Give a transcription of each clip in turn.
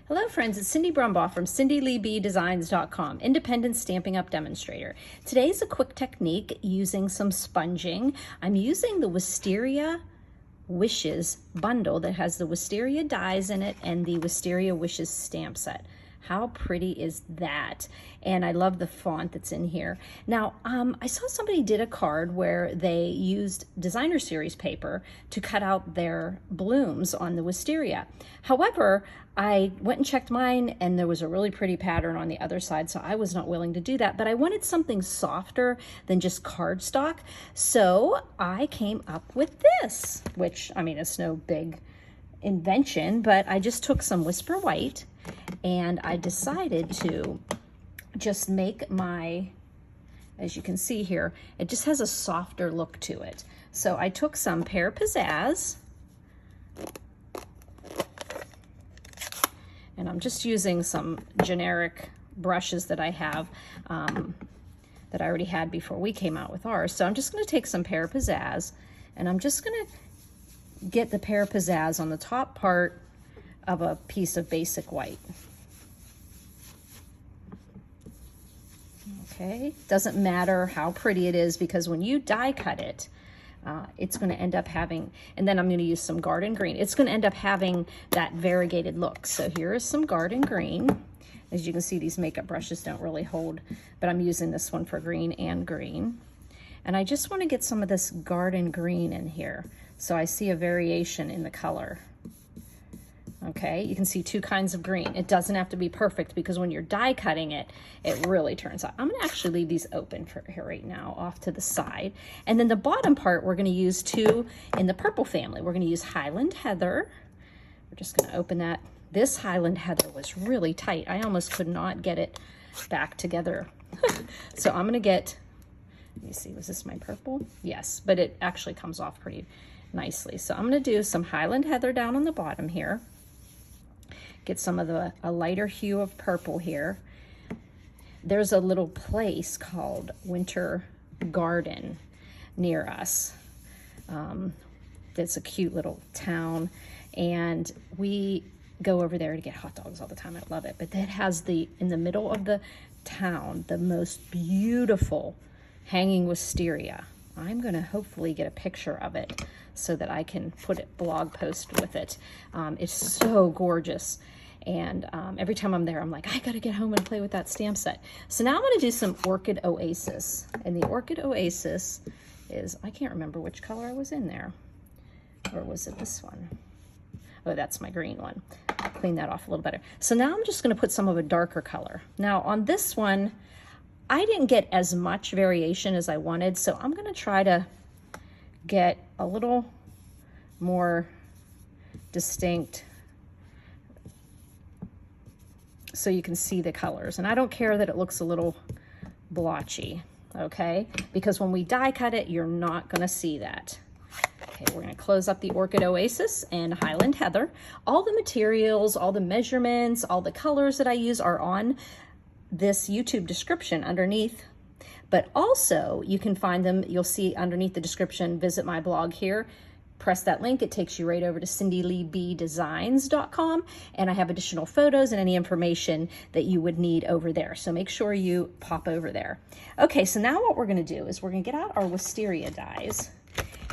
Hello friends, it's Cindy Brumbaugh from CindyLeeBDesigns.com, independent Stampin' Up! Demonstrator. Today's a quick technique using some sponging. I'm using the Wisteria Wishes Bundle that has the Wisteria dies in it and the Wisteria Wishes stamp set. How pretty is that? And I love the font that's in here. Now, I saw somebody did a card where they used designer series paper to cut out their blooms on the Wisteria. However, I went and checked mine and there was a really pretty pattern on the other side, so I was not willing to do that, but I wanted something softer than just cardstock. So I came up with this, which, I mean, it's no big invention, but I just took some Whisper White and I decided to just make my, as you can see here, it just has a softer look to it. So I took some Pear Pizzazz, and I'm just using some generic brushes that I have that I already had before we came out with ours. So I'm just going to take some Pear Pizzazz and I'm just going to get the Pear Pizzazz on the top part of a piece of basic white. Okay, doesn't matter how pretty it is because when you die cut it, it's going to end up having, and then I'm going to use some garden green. It's going to end up having that variegated look. So here is some garden green. As you can see, these makeup brushes don't really hold, but I'm using this one for green and green. And I just want to get some of this garden green in here. So I see a variation in the color. Okay, you can see two kinds of green. It doesn't have to be perfect because when you're die cutting it, it really turns out. I'm gonna actually leave these open for here right now off to the side. And then the bottom part, we're gonna use two in the purple family. We're gonna use Highland Heather. We're just gonna open that. This Highland Heather was really tight. I almost could not get it back together. So I'm gonna get, let me see, was this my purple? Yes, but it actually comes off pretty nicely. So I'm gonna do some Highland Heather down on the bottom here. Get some of a lighter hue of purple here. There's a little place called Winter Garden near us. It's a cute little town, and we go over there to get hot dogs all the time. I love it. But that has in the middle of the town, the most beautiful hanging wisteria. I'm gonna hopefully get a picture of it so that I can put it blog post with it. It's so gorgeous. And every time I'm there, I'm like, I gotta get home and play with that stamp set. So now I'm gonna do some Orchid Oasis. And the Orchid Oasis is, I can't remember which color I was in there. Or was it this one? Oh, that's my green one. I'll clean that off a little better. So now I'm just gonna put some of a darker color. Now on this one, I didn't get as much variation as I wanted, so I'm gonna try to get a little more distinct so you can see the colors. And I don't care that it looks a little blotchy, okay? Because when we die cut it, you're not gonna see that. Okay, we're gonna close up the Orchid Oasis and Highland Heather. All the materials, all the measurements, all the colors that I use are on this YouTube description underneath, but also you can find them, you'll see underneath the description, visit my blog here, press that link, it takes you right over to CindyLeeBDesigns.com, and I have additional photos and any information that you would need over there. So make sure you pop over there. Okay, so now what we're gonna do is we're gonna get out our Wisteria dies.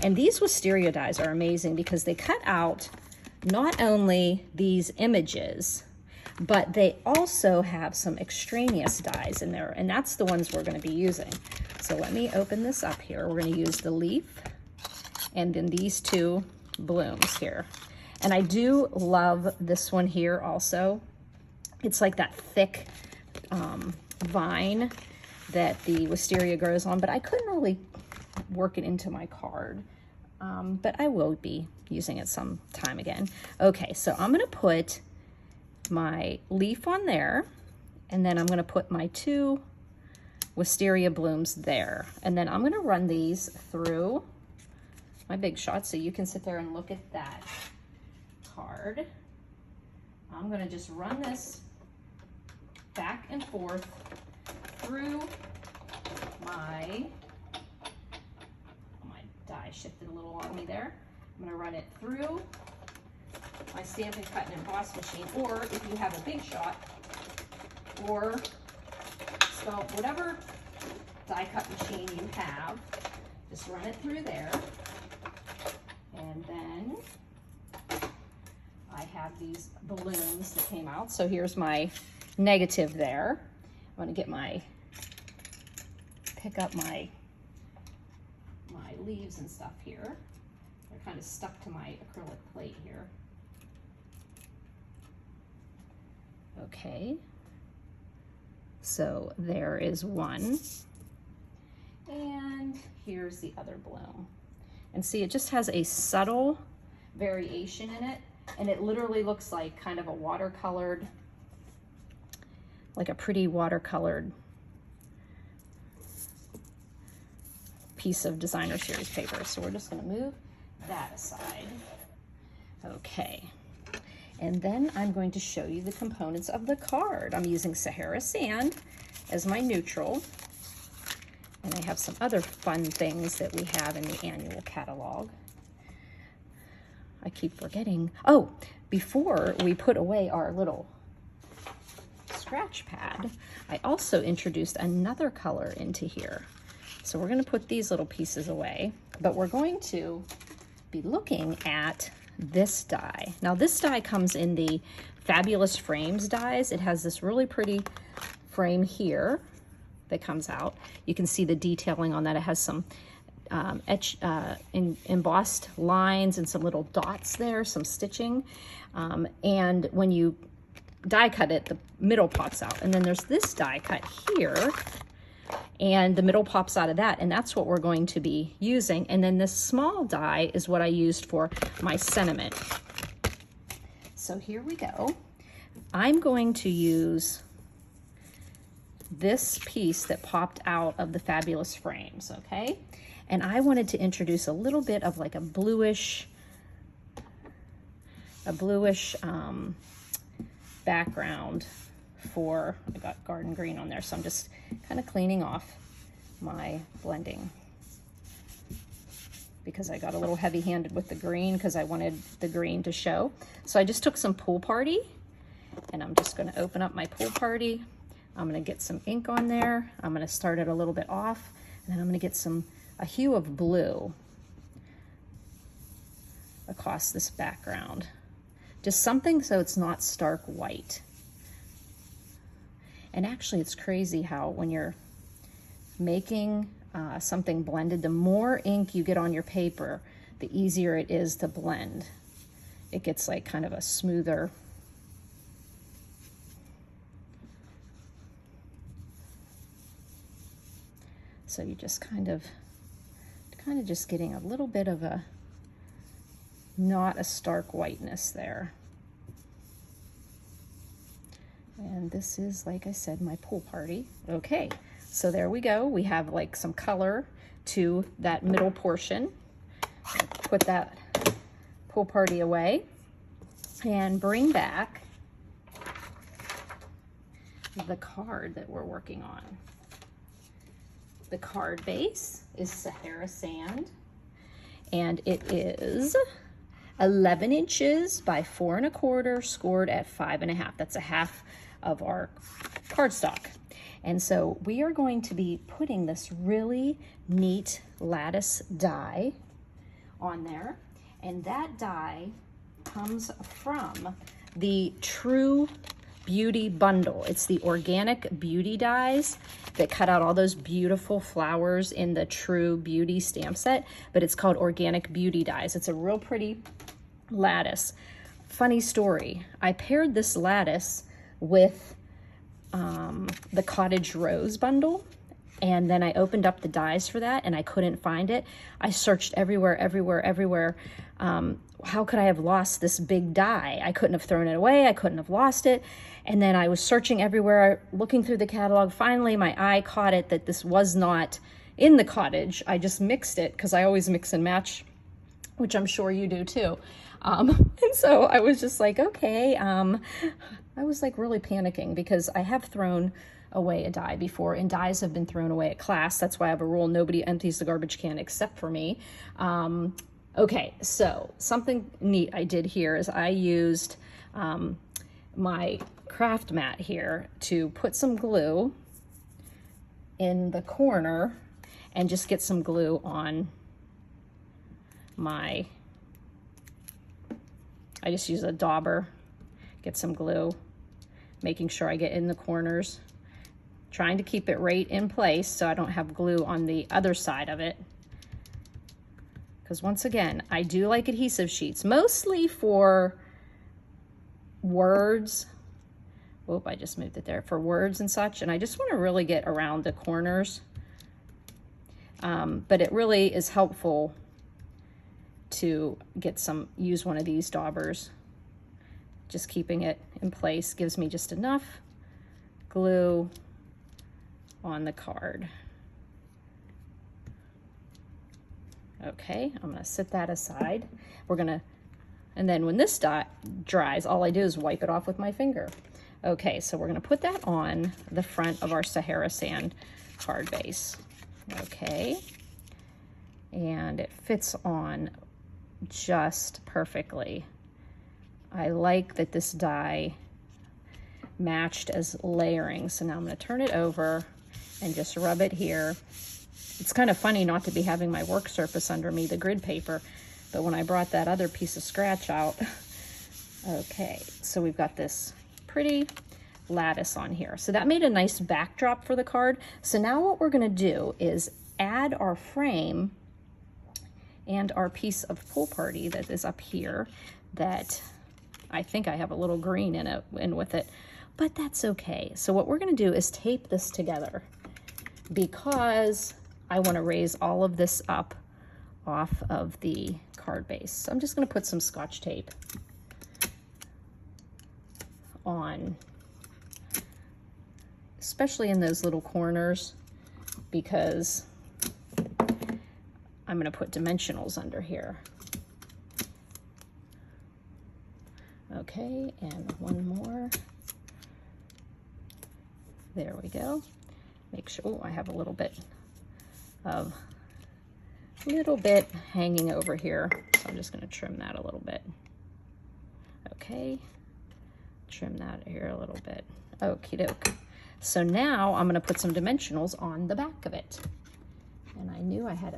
And these Wisteria dies are amazing because they cut out not only these images, but they also have some extraneous dies in there, and that's the ones we're gonna be using. So let me open this up here. We're gonna use the leaf and then these two blooms here. And I do love this one here also. It's like that thick vine that the wisteria grows on, but I couldn't really work it into my card. But I will be using it some time again. Okay, so I'm gonna put my leaf on there, and then I'm gonna put my two wisteria blooms there. And then I'm gonna run these through my Big Shot so you can sit there and look at that card. I'm gonna just run this back and forth through my die shifted a little on me there. I'm gonna run it through my Stampin' Cut and Emboss machine, or if you have a Big Shot, or whatever die cut machine you have, just run it through there. And then I have these balloons that came out. So here's my negative there. I'm going to get pick up my leaves and stuff here. They're kind of stuck to my acrylic plate here. Okay. So there is one. And here's the other bloom. And see, it just has a subtle variation in it. And it literally looks like kind of a watercolored, like a pretty watercolored piece of designer series paper. So we're just going to move that aside. Okay. And then I'm going to show you the components of the card. I'm using Sahara Sand as my neutral. And I have some other fun things that we have in the annual catalog. I keep forgetting. Oh, before we put away our little scratch pad, I also introduced another color into here. So we're going to put these little pieces away, but we're going to be looking at this die. Now this die comes in the Fabulous Frames dies. It has this really pretty frame here that comes out. You can see the detailing on that. It has some embossed lines and some little dots there, some stitching. And when you die cut it, the middle pops out. And then there's this die cut here, and the middle pops out of that, and that's what we're going to be using. And then this small die is what I used for my sentiment. So here we go. I'm going to use this piece that popped out of the Fabulous Frames, okay? And I wanted to introduce a little bit of like a bluish background for, I got garden green on there, so I'm just kind of cleaning off my blending because I got a little heavy-handed with the green because I wanted the green to show. So I just took some Pool Party, and I'm just going to open up my Pool Party. I'm going to get some ink on there. I'm going to start it a little bit off, and then I'm going to get a hue of blue across this background. Just something so it's not stark white. And actually, it's crazy how when you're making something blended, the more ink you get on your paper, the easier it is to blend. It gets like kind of a smoother. So you just kind of just getting a little bit of a, not a stark whiteness there. And this is, like I said, my Pool Party. Okay, so there we go. We have like some color to that middle portion. Put that Pool Party away and bring back the card that we're working on. The card base is Sahara Sand, and it is 11 inches by 4 1/4, scored at 5 1/2. That's a half of our cardstock. And so we are going to be putting this really neat lattice die on there. And that die comes from the True Beauty Bundle. It's the organic beauty dies that cut out all those beautiful flowers in the True Beauty stamp set, but it's called Organic Beauty Dies. It's a real pretty lattice. Funny story, I paired this lattice with the Cottage Rose bundle, and then I opened up the dies for that and I couldn't find it. I searched everywhere. How could I have lost this big die? I couldn't have thrown it away. I couldn't have lost it. And then I was searching everywhere, looking through the catalog. Finally, my eye caught it that this was not in the cottage. I just mixed it because I always mix and match, which I'm sure you do too. And so I was just like, okay. I was like really panicking because I have thrown away a die before, and dies have been thrown away at class. That's why I have a rule: nobody empties the garbage can except for me. Okay, so something neat I did here is I used my craft mat here to put some glue in the corner and just get some glue on I just use a dauber, get some glue, making sure I get in the corners, trying to keep it right in place so I don't have glue on the other side of it. Because once again, I do like adhesive sheets, mostly for words. Whoop, I just moved it there. For words and such, and I just want to really get around the corners. But it really is helpful to use one of these daubers. Just keeping it in place gives me just enough glue on the card. Okay, I'm gonna set that aside. And then when this dries, all I do is wipe it off with my finger. Okay, so we're gonna put that on the front of our Sahara Sand card base. Okay, and it fits on just perfectly. I like that this die matched as layering. So now I'm gonna turn it over and just rub it here. It's kind of funny not to be having my work surface under me, the grid paper, but when I brought that other piece of scratch out, okay, so we've got this pretty lattice on here. So that made a nice backdrop for the card. So now what we're gonna do is add our frame and our piece of Pool Party that is up here that I think I have a little green in with it, but that's okay. So what we're gonna do is tape this together because I wanna raise all of this up off of the card base. So I'm just gonna put some Scotch tape on, especially in those little corners, because I'm gonna put dimensionals under here. Okay, and one more. There we go. Make sure, oh, I have a little bit hanging over here. So I'm just gonna trim that a little bit. Okay, trim that here a little bit. Okie doke. So now I'm gonna put some dimensionals on the back of it. And I knew I had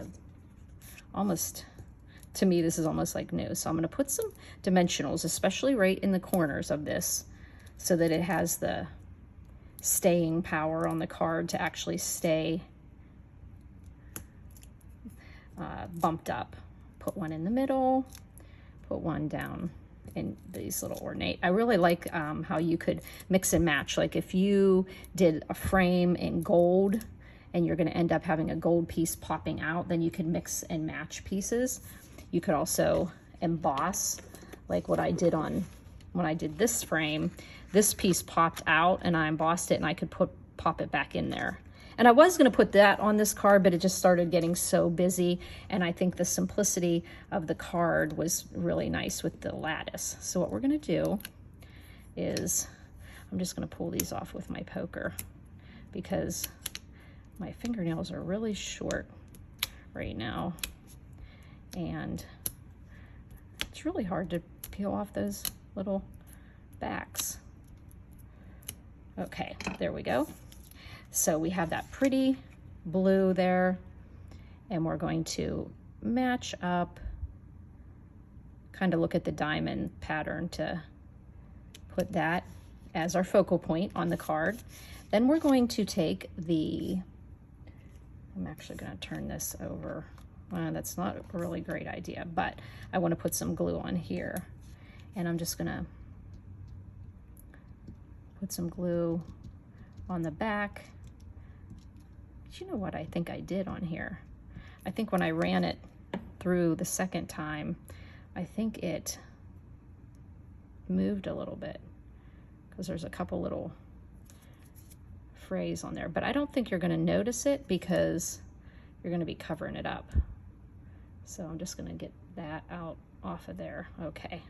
to me, this is almost like new. So I'm gonna put some dimensionals, especially right in the corners of this, so that it has the staying power on the card to actually stay bumped up. Put one in the middle, put one down in these little ornate. I really like how you could mix and match. Like if you did a frame in gold and you're gonna end up having a gold piece popping out, then you can mix and match pieces. You could also emboss, like what I did when I did this frame. This piece popped out and I embossed it and I could pop it back in there. And I was gonna put that on this card, but it just started getting so busy. And I think the simplicity of the card was really nice with the lattice. So what we're gonna do is, I'm just gonna pull these off with my poker because my fingernails are really short right now. And it's really hard to peel off those little backs. Okay, there we go. So we have that pretty blue there, and we're going to match up, kind of look at the diamond pattern to put that as our focal point on the card. Then we're going to take I'm actually going to turn this over. That's not a really great idea, but I want to put some glue on here. And I'm just going to put some glue on the back. But you know what I think I did on here? I think when I ran it through the second time, I think it moved a little bit because there's a couple little frays on there, but I don't think you're going to notice it because you're going to be covering it up. So I'm just going to get that out off of there. Okay,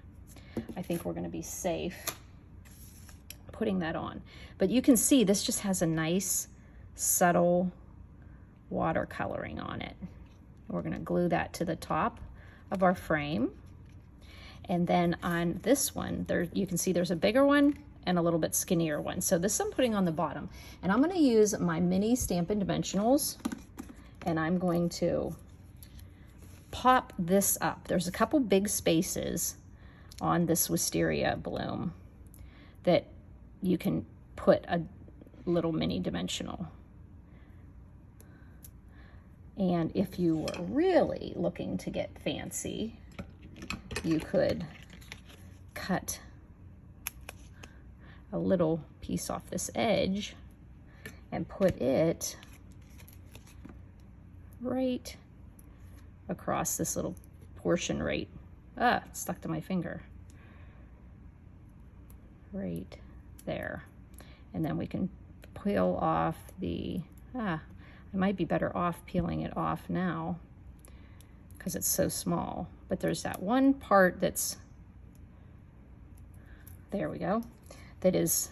I think we're going to be safe putting that on. But you can see this just has a nice subtle watercoloring on it. We're going to glue that to the top of our frame. And then on this one, there you can see there's a bigger one and a little bit skinnier one. So this I'm putting on the bottom. And I'm going to use my mini Stampin' Dimensionals, and I'm going to pop this up. There's a couple big spaces on this wisteria bloom that you can put a little mini dimensional. And if you were really looking to get fancy, you could cut a little piece off this edge and put it right across this little portion right, it stuck to my finger, right there. And then we can peel off the, I might be better off peeling it off now because it's so small. But there's that one part that's, there we go, that is,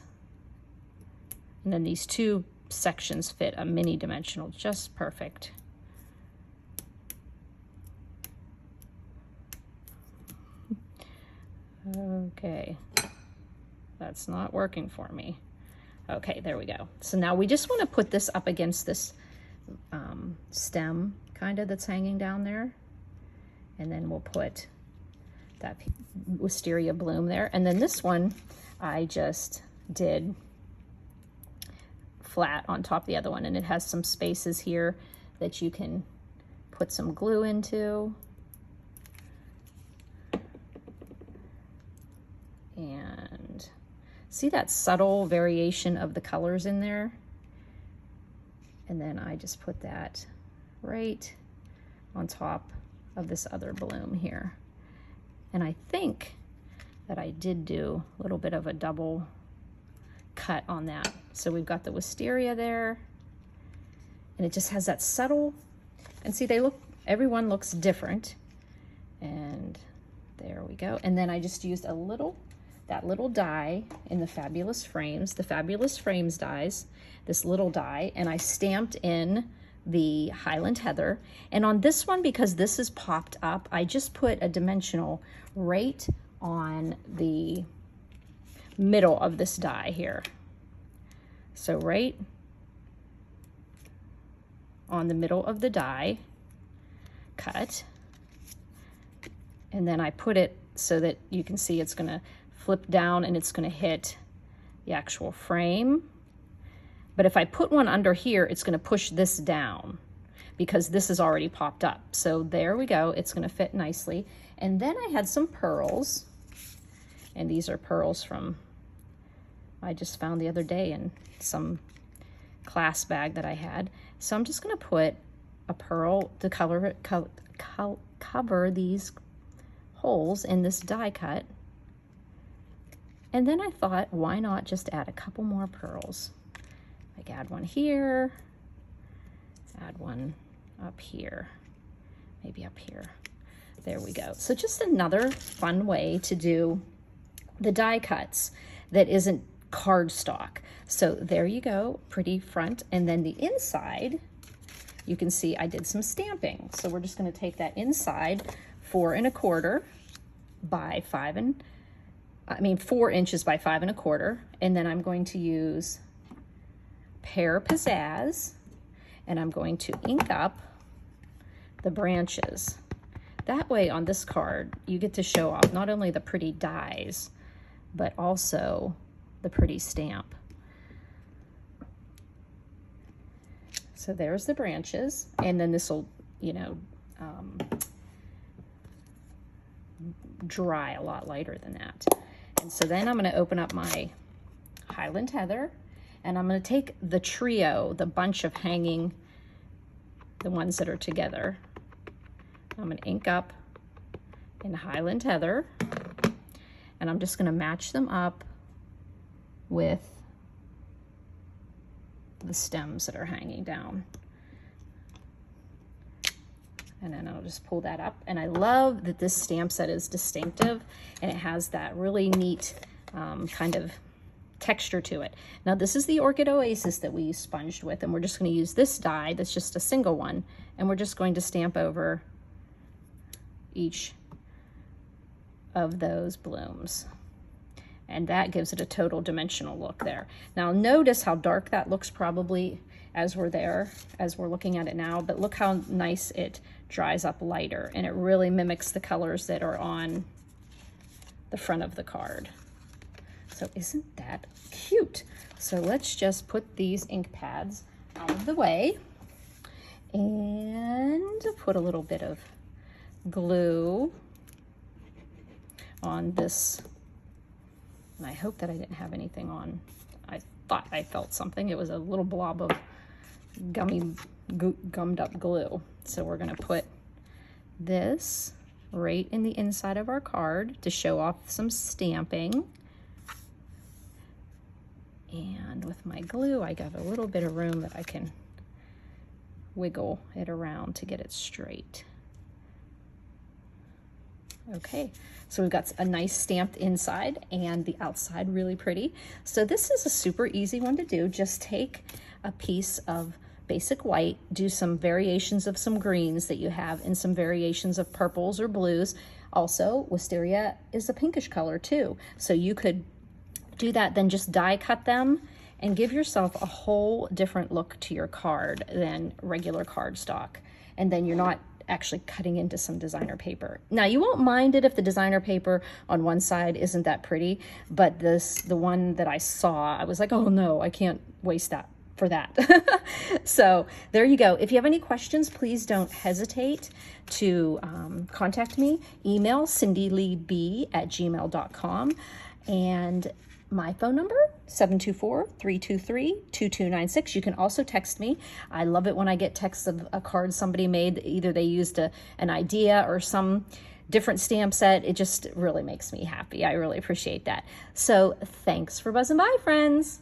and then these two sections fit a mini dimensional just perfect. Okay, that's not working for me. Okay, there we go. So now we just want to put this up against this stem kind of that's hanging down there. And then we'll put that wisteria bloom there. And then this one, I just did flat on top of the other one. And it has some spaces here that you can put some glue into. And see that subtle variation of the colors in there? And then I just put that right on top of this other bloom here. And I think that I did do a little bit of a double cut on that. So we've got the wisteria there, and it just has that subtle, and see, they look, everyone looks different. And there we go. And then I just used a little, that little die in the Fabulous Frames, the Fabulous Frames dies, this little die, and I stamped in the Highland Heather. And on this one, because this is popped up, I just put a dimensional right on the middle of this die here. So right on the middle of the die cut. And then I put it so that you can see it's gonna flip down and it's gonna hit the actual frame. But if I put one under here, it's gonna push this down because this is already popped up. So there we go, it's gonna fit nicely. And then I had some pearls, and these are pearls from, I just found the other day in some class bag that I had. So I'm just gonna put a pearl to cover these holes in this die cut. And then I thought, why not just add a couple more pearls? Like add one here, add one up here, maybe up here. There we go. So just another fun way to do the die cuts that isn't cardstock. So there you go, pretty front. And then the inside, you can see I did some stamping. So we're just gonna take that inside 4 1/4 by 4 inches by 5 1/4. And then I'm going to use Pear Pizzazz, and I'm going to ink up the branches. That way on this card, you get to show off not only the pretty dies, but also the pretty stamp. So there's the branches, and then this will, you know, dry a lot lighter than that. And so then I'm going to open up my Highland Heather, and I'm going to take the trio, the bunch of hanging, the ones that are together. I'm going to ink up in Highland Heather, and I'm just going to match them up with the stems that are hanging down. And then I'll just pull that up. And I love that this stamp set is distinctive, and it has that really neat kind of texture to it. Now this is the Orchid Oasis that we sponged with, and we're just going to use this die that's just a single one, and we're just going to stamp over, each of those blooms. And that gives it a total dimensional look there. Now notice how dark that looks probably as we're there, as we're looking at it now, but look how nice it dries up lighter, and it really mimics the colors that are on the front of the card. So isn't that cute? So let's just put these ink pads out of the way and put a little bit of glue on this. And I hope that I didn't have anything on. I thought I felt something. It was a little blob of gummed up glue. So we're gonna put this right in the inside of our card to show off some stamping. And with my glue, I got a little bit of room that I can wiggle it around to get it straight. Okay, so we've got a nice stamped inside and the outside really pretty. So this is a super easy one to do. Just take a piece of basic white, do some variations of some greens that you have and some variations of purples or blues. Also, wisteria is a pinkish color too. So you could do that, then just die cut them and give yourself a whole different look to your card than regular cardstock. And then you're not actually cutting into some designer paper. Now you won't mind it if the designer paper on one side isn't that pretty, but the one that I saw, I was like, oh no, I can't waste that for that. So there you go. If you have any questions, please don't hesitate to contact me. Email cindyleeb@gmail.com, and my phone number, 724-323-2296. You can also text me. I love it when I get texts of a card somebody made. Either they used an idea or some different stamp set. It just really makes me happy. I really appreciate that. So thanks for buzzing by, friends.